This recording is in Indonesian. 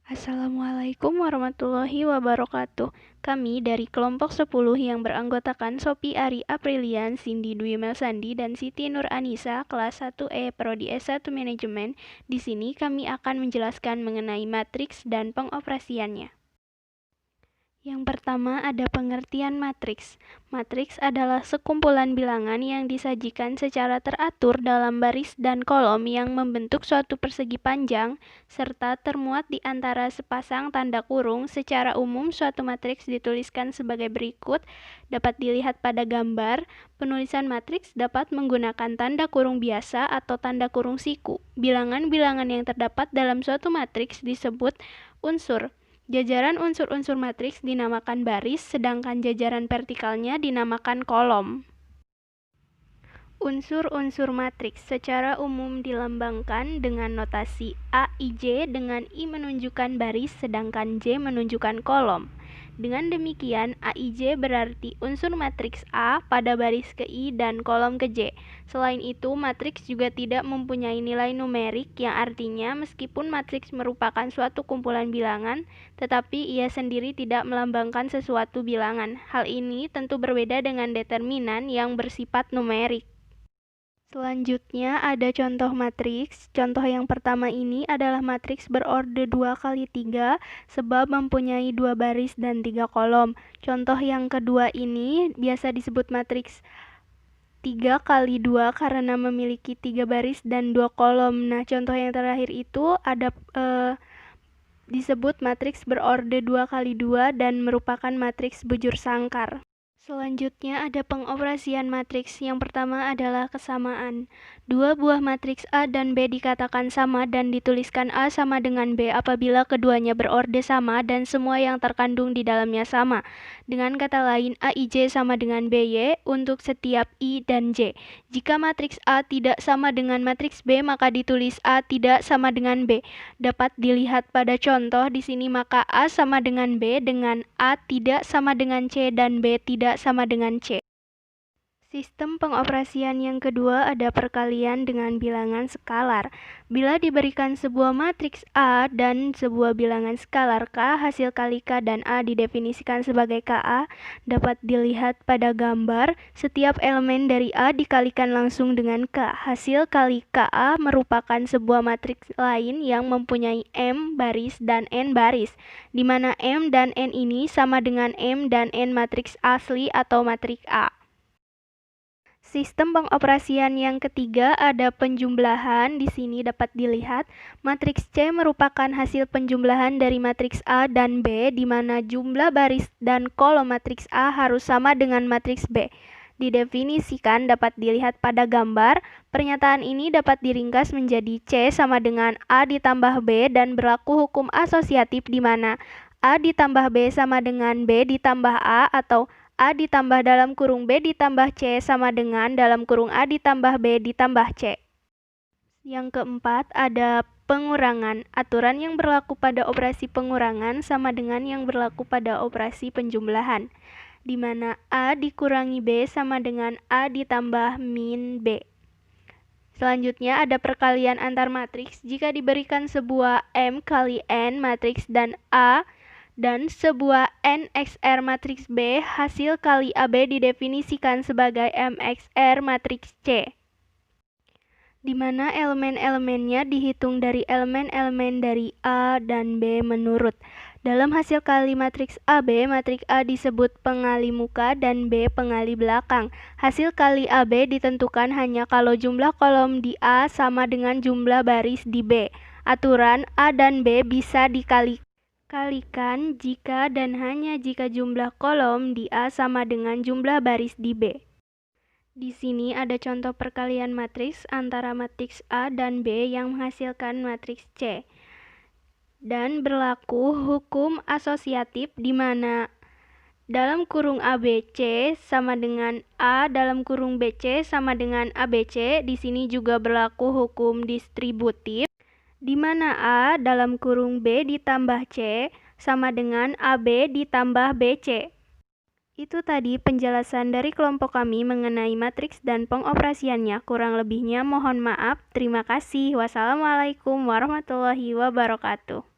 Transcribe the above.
Assalamualaikum warahmatullahi wabarakatuh. Kami dari kelompok 10 yang beranggotakan Sophie Ari Aprilian, Cindy Dwi Melsandi, dan Siti Nur Anissa, kelas 1E Prodi S1 Manajemen. Di sini kami akan menjelaskan mengenai matriks dan pengoperasiannya. Yang pertama ada pengertian matriks. Matriks adalah sekumpulan bilangan yang disajikan secara teratur dalam baris dan kolom yang membentuk suatu persegi panjang, serta termuat di antara sepasang tanda kurung. Secara umum, suatu matriks dituliskan sebagai berikut, dapat dilihat pada gambar. Penulisan matriks dapat menggunakan tanda kurung biasa atau tanda kurung siku. Bilangan-bilangan yang terdapat dalam suatu matriks disebut unsur. Jajaran unsur-unsur matriks dinamakan baris, sedangkan jajaran vertikalnya dinamakan kolom. Unsur-unsur matriks secara umum dilambangkan dengan notasi A, I, J dengan I menunjukkan baris, sedangkan J menunjukkan kolom. Dengan demikian, A, I, J berarti unsur matriks A pada baris ke I dan kolom ke J. Selain itu, matriks juga tidak mempunyai nilai numerik, yang artinya meskipun matriks merupakan suatu kumpulan bilangan, tetapi ia sendiri tidak melambangkan sesuatu bilangan. Hal ini tentu berbeda dengan determinan yang bersifat numerik. Selanjutnya ada contoh matriks. Contoh yang pertama ini adalah matriks berorde 2x3 sebab mempunyai 2 baris dan 3 kolom. Contoh yang kedua ini biasa disebut matriks 3x2 karena memiliki 3 baris dan 2 kolom. Nah, contoh yang terakhir itu ada disebut matriks berorde 2x2 dan merupakan matriks bujur sangkar. Selanjutnya ada pengoperasian matriks. Yang pertama adalah kesamaan. Dua buah matriks A dan B dikatakan sama dan dituliskan A sama dengan B apabila keduanya berorde sama dan semua yang terkandung di dalamnya sama. Dengan kata lain, A, I, J sama dengan B, Y untuk setiap I dan J. Jika matriks A tidak sama dengan matriks B, maka ditulis A tidak sama dengan B. Dapat dilihat pada contoh di sini, maka A sama dengan B dengan A tidak sama dengan C dan B tidak sama dengan C. Sistem pengoperasian yang kedua ada perkalian dengan bilangan skalar. Bila diberikan sebuah matriks A dan sebuah bilangan skalar K, hasil kali K dan A didefinisikan sebagai KA, dapat dilihat pada gambar. Setiap elemen dari A dikalikan langsung dengan K. Hasil kali KA merupakan sebuah matriks lain yang mempunyai M baris dan N baris, di mana M dan N ini sama dengan M dan N matriks asli atau matriks A. Sistem pengoperasian yang ketiga ada penjumlahan. Di sini dapat dilihat matriks C merupakan hasil penjumlahan dari matriks A dan B, di mana jumlah baris dan kolom matriks A harus sama dengan matriks B. Didefinisikan dapat dilihat pada gambar. Pernyataan ini dapat diringkas menjadi C sama dengan A ditambah B dan berlaku hukum asosiatif di mana A ditambah B sama dengan B ditambah A atau A ditambah dalam kurung B ditambah C sama dengan dalam kurung A ditambah B ditambah C. Yang keempat ada pengurangan. Aturan yang berlaku pada operasi pengurangan sama dengan yang berlaku pada operasi penjumlahan, di mana A dikurangi B sama dengan A ditambah min B. Selanjutnya ada perkalian antar matriks. Jika diberikan sebuah M kali N matriks dan A dan sebuah NXR matriks B, hasil kali AB didefinisikan sebagai MXR matriks C, di mana elemen-elemennya dihitung dari elemen-elemen dari A dan B menurut. Dalam hasil kali matriks AB, matriks A disebut pengali muka dan B pengali belakang. Hasil kali AB ditentukan hanya kalau jumlah kolom di A sama dengan jumlah baris di B. Aturan A dan B bisa dikalikan jika dan hanya jika jumlah kolom di A sama dengan jumlah baris di B. Di sini ada contoh perkalian matriks antara matriks A dan B yang menghasilkan matriks C. Dan berlaku hukum asosiatif di mana dalam kurung ABC sama dengan A, dalam kurung BC sama dengan ABC. Di sini juga berlaku hukum distributif, di mana A dalam kurung B ditambah C sama dengan AB ditambah BC. Itu tadi penjelasan dari kelompok kami mengenai matriks dan pengoperasiannya. Kurang lebihnya mohon maaf. Terima kasih. Wassalamualaikum warahmatullahi wabarakatuh.